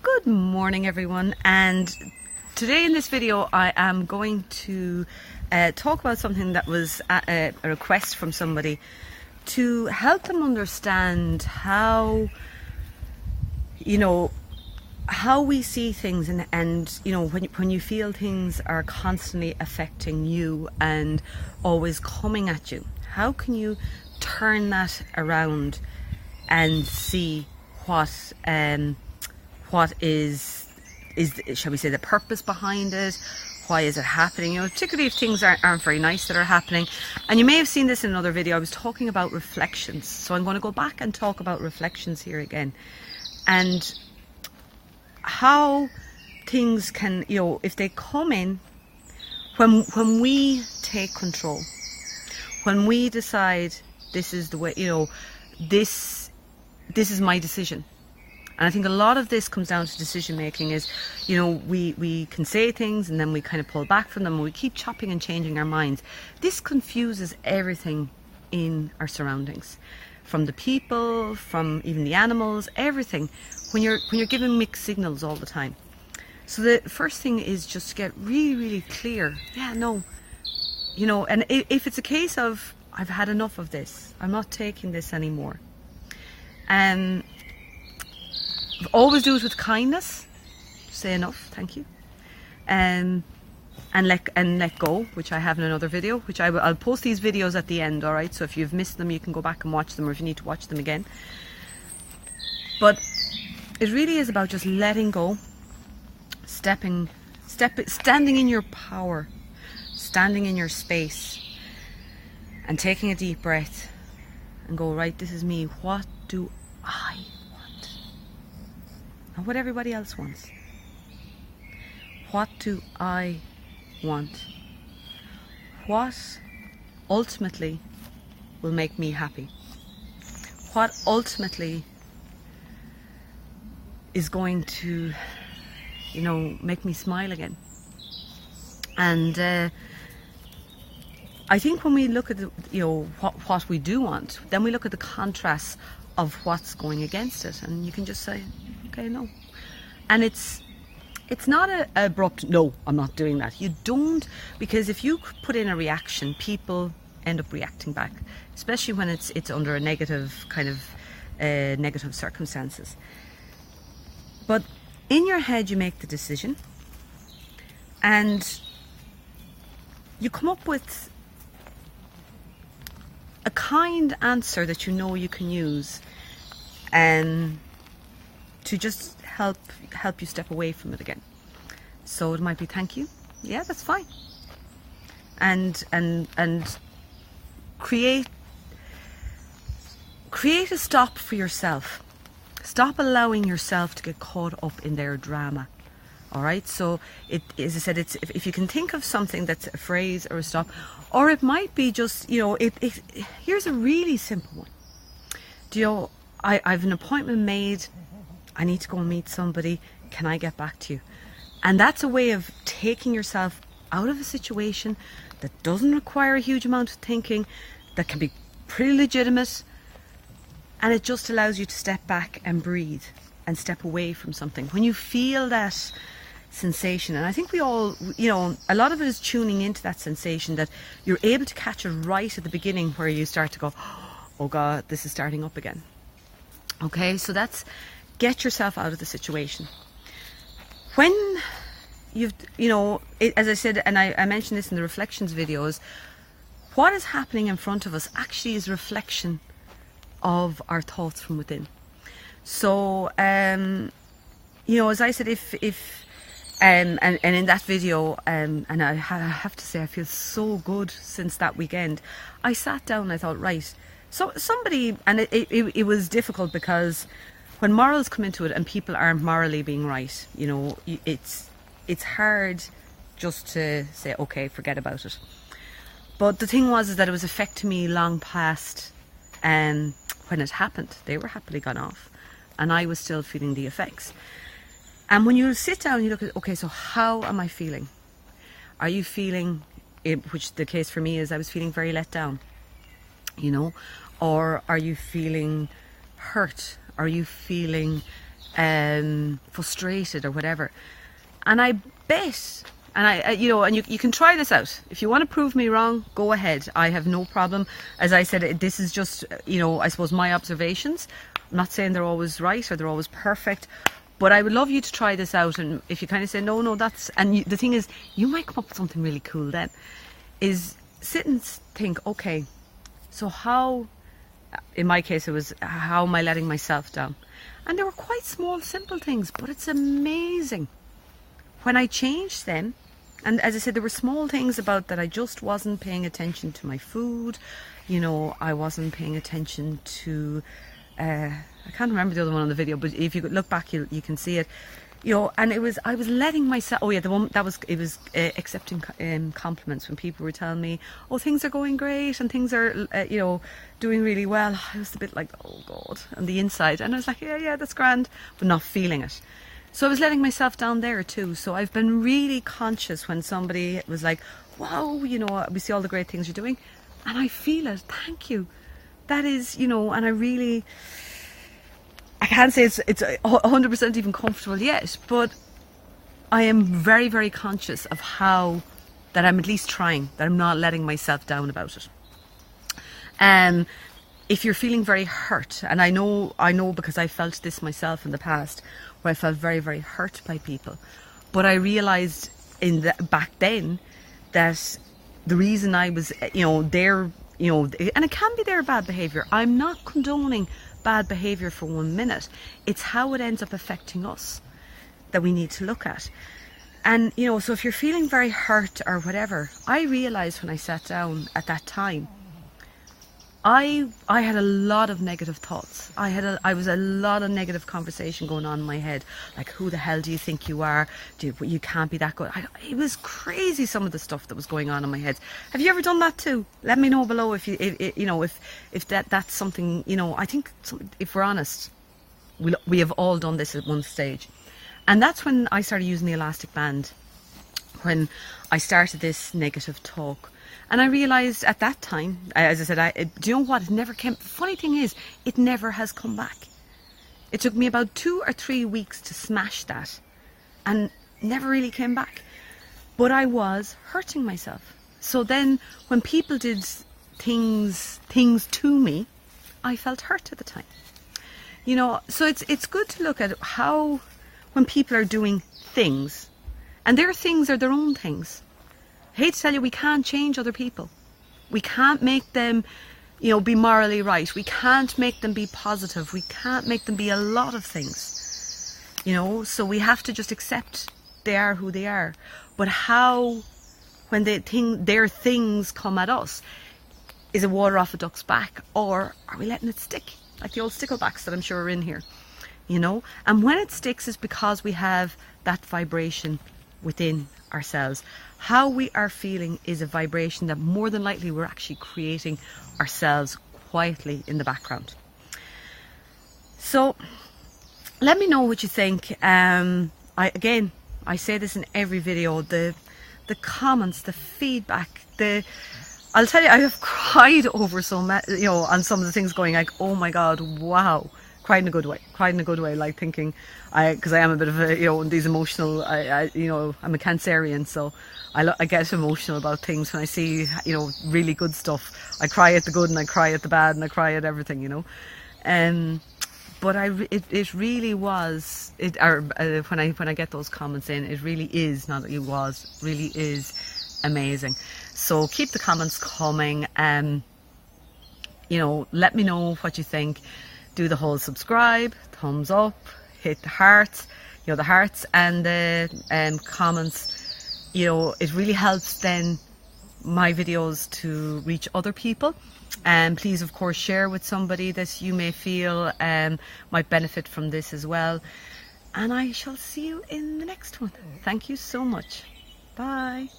Good morning everyone, and today in this video I am going to talk about something that was a request from somebody to help them understand how we see things and when you feel things are constantly affecting you and always coming at you, how can you turn that around and see what is shall we say the purpose behind it? Why is it happening? Particularly if things aren't very nice that are happening. And you may have seen this in another video. I was talking about reflections, so I'm going to go back and talk about reflections here again, and how things can, if they come in when we take control, when we decide this is the way, this is my decision. And I think a lot of this comes down to decision making is, we can say things and then we kind of pull back from them and we keep chopping and changing our minds. This confuses everything in our surroundings, from the people, from even the animals, everything, when you're giving mixed signals all the time. So the first thing is just to get really, really clear. And if it's a case of, I've had enough of this, I'm not taking this anymore. Always do it with kindness. Say enough, thank you, and let go, which I have in another video, which I'll post these videos at the end. All right, so if you've missed them, you can go back and watch them, or if you need to watch them again. But it really is about just letting go, standing in your power, standing in your space, and taking a deep breath, and go, right, this is me. What do I want? Not what everybody else wants. What do I want? What ultimately will make me happy? What ultimately is going to, make me smile again? And I think when we look at what we do want, then we look at the contrasts of what's going against it, and you can just say, okay, no. And it's not an abrupt, no, I'm not doing that. You don't, because if you put in a reaction, people end up reacting back, especially when it's under a negative kind of negative circumstances. But in your head, you make the decision, and you come up with a kind answer that you can use, and to just help you step away from it again. So it might be, thank you, yeah, that's fine, and create a stop for yourself. Stop allowing yourself to get caught up in their drama. All right, so as I said, it's if you can think of something that's a phrase or a stop, or it might be just, here's a really simple one. I've an appointment made, I need to go and meet somebody, can I get back to you? And that's a way of taking yourself out of a situation that doesn't require a huge amount of thinking, that can be pretty legitimate, and it just allows you to step back and breathe and step away from something. When you feel that sensation, and I think we all, a lot of it is tuning into that sensation, that you're able to catch it right at the beginning, where you start to go, oh God, this is starting up again. Okay, so that's, get yourself out of the situation. When you've, as I said, and I mentioned this in the reflections videos, what is happening in front of us actually is reflection of our thoughts from within. So, as I said, if and in that video, and I have to say, I feel so good since that weekend. I sat down and I thought, right, so somebody, and it was difficult, because when morals come into it and people aren't morally being right, it's hard just to say, okay, forget about it. But the thing was, is that it was affecting me long past when it happened. They were happily gone off, and I was still feeling the effects. And when you sit down and you look at, okay, so how am I feeling? Are you feeling, which the case for me is, I was feeling very let down, or are you feeling hurt? Are you feeling frustrated or whatever. And I bet, and you can try this out. If you want to prove me wrong, go ahead. I have no problem. As I said, this is just, I suppose my observations. I'm not saying they're always right or they're always perfect, but I would love you to try this out. And if you kind of say, no, that's, and the thing is, you might come up with something really cool then, is sit and think, okay, so how, in my case, it was, how am I letting myself down? And they were quite small, simple things, but it's amazing. When I changed them, and as I said, there were small things about that I just wasn't paying attention to my food. I wasn't paying attention to, I can't remember the other one on the video, but if you could look back, you can see it. And I was letting myself, the one that was, it was accepting compliments when people were telling me, oh, things are going great and things are, doing really well. I was a bit like, oh God, on the inside. And I was like, yeah, that's grand, but not feeling it. So I was letting myself down there too. So I've been really conscious when somebody was like, wow, we see all the great things you're doing. And I feel it, thank you. That is, and I can't say it's 100% even comfortable yet, but I am very, very conscious of how that I'm at least trying, that I'm not letting myself down about it. If you're feeling very hurt, and I know because I felt this myself in the past, where I felt very, very hurt by people, but I realised back then that the reason I was, and it can be their bad behaviour. I'm not condoning bad behaviour for 1 minute. It's how it ends up affecting us that we need to look at. And, so if you're feeling very hurt or whatever, I realised when I sat down at that time, I had a lot of negative thoughts. I was a lot of negative conversation going on in my head. Like, who the hell do you think you are? You can't be that good. It was crazy, some of the stuff that was going on in my head. Have you ever done that too? Let me know below if that's something, I think if we're honest, we have all done this at one stage. And that's when I started using the elastic band, when I started this negative talk. And I realised at that time, as I said, do you know what? It never came. Funny thing is, it never has come back. It took me about 2 or 3 weeks to smash that, and never really came back. But I was hurting myself. So then, when people did things to me, I felt hurt at the time. So it's good to look at how, when people are doing things, and their things are their own things. I hate to tell you, we can't change other people. We can't make them, be morally right. We can't make them be positive. We can't make them be a lot of things. So we have to just accept they are who they are. But how, when their things come at us, is it water off a duck's back, or are we letting it stick? Like the old sticklebacks that I'm sure are in here. And when it sticks is because we have that vibration within ourselves. How we are feeling is a vibration that more than likely we're actually creating ourselves quietly in the background. So let me know what you think. I say this in every video, the comments, the feedback, I'll tell you, I have cried over on some of the things, going like, oh my God, wow. Cried in a good way, like thinking, because I am a bit of a, these emotional, I'm a Cancerian, so I get emotional about things when I see, really good stuff. I cry at the good and I cry at the bad and I cry at everything, but it really was, when I get those comments in, it really is, really is amazing. So keep the comments coming, let me know what you think. Do the whole subscribe, thumbs up, hit the hearts, the hearts and the comments. It really helps then my videos to reach other people. And please, of course, share with somebody that you may feel might benefit from this as well. And I shall see you in the next one. Thank you so much. Bye.